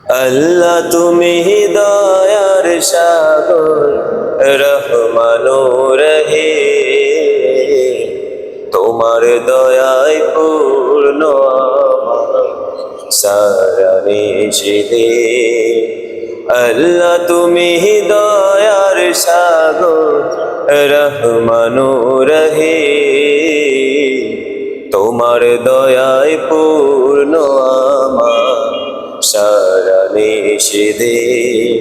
আল্লাহ তুমি দয়ার সাগর, রহমানুর রহিম, তোমার দয়ায় পূর্ণ আমার সারা নিশিদিন। আল্লাহ তুমি দয়ার সাগর, রহমানুর রহিম, তোমার দয়ায় পূর্ণ আমার সারা নিশিদিন।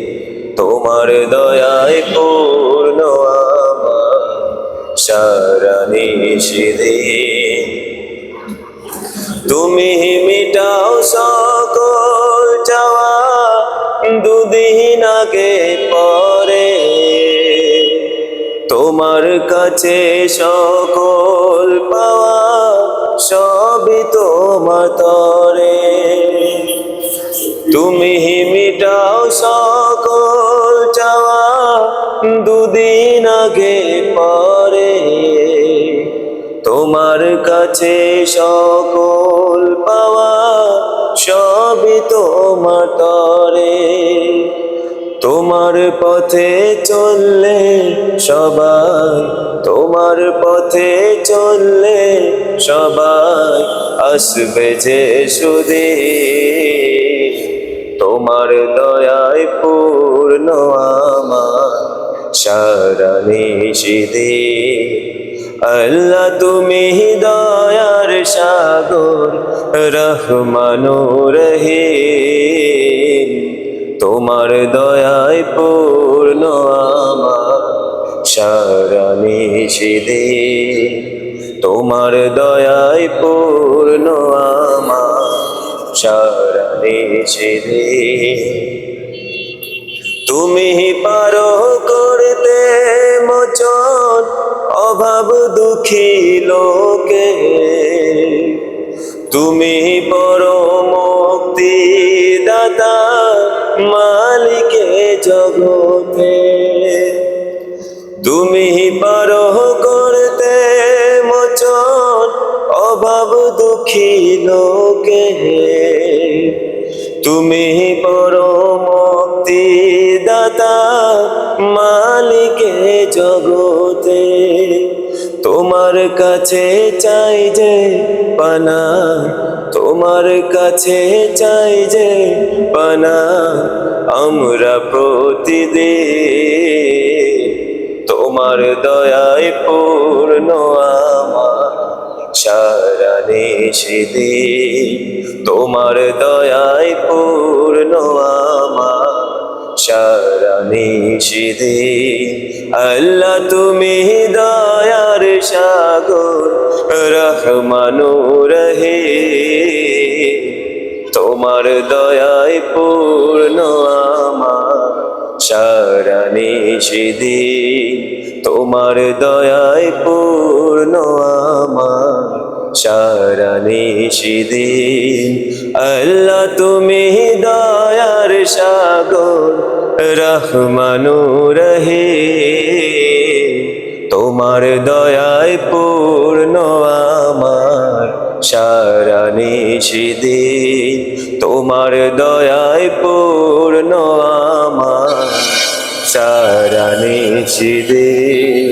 তোমার দয়ায় পূর্ণ আমার সারা নিশিদিন। তুমি মিটাও সকল চাওয়া দুদিন আগে পরে, তোমার কাছে সকল পাওয়া সবই তোমার তরে। তুমি মিটাও সকল চাওয়া দুদিন আগে পরে, তোমার কাছে সকল পাওয়া সবই তোমার তরে। তোমার পথে চললে সবাই, তোমার পথে চললে সবাই আসবে যে সুদিন। তোমার দয়ায় পূর্ণ আমার সারা নিশিদিন। আল্লাহ তুমি দয়ার সাগর, রহমানুর রহিম, তোমার দয়ায় পূর্ণ আমার সারা নিশিদিন। তোমার দয়ায় পূর্ণ আমার সারা নিশিদিন। তুমি পারো করতে মোচন অভাব দুঃখী লোকে, তুমি পরম মুক্তি দাতা মালিকে জগতে। তুমি পারো করতে মোচন অভাব দুঃখী লোকে, তুমি পরম মুক্তি দাতা মালিকে জগতে। তোমার কাছে চাই যে পানা, তোমার কাছে চাই যে পানা আমরা প্রতিদিন। তোমার দয়ায় পূর্ণ আমার সারা নিশিদিন। তোমার দয়ায় পূর্ণ আমার সারা নিশিদিন। আল্লাহ তুমি দয়ার সাগর, রহমানুর রহিম, তোমার দয়ায় পূর্ণ আমার সারা নিশিদিন। তোমার দয়ায় পূর্ণ আমার সারা নিশিদিন। আল্লাহ তুমি দয়ার সাগর, রহমানুর রহিম, তোমার দয়ায় পূর্ণ আমার সারা নিশিদিন। তোমার দয়ায় পূর্ণ আমার সারা নিশিদিন।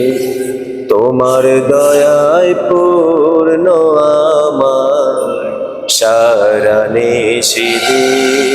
তোমার দয়ায় পূর্ণ আমার সারা নিশিদিন।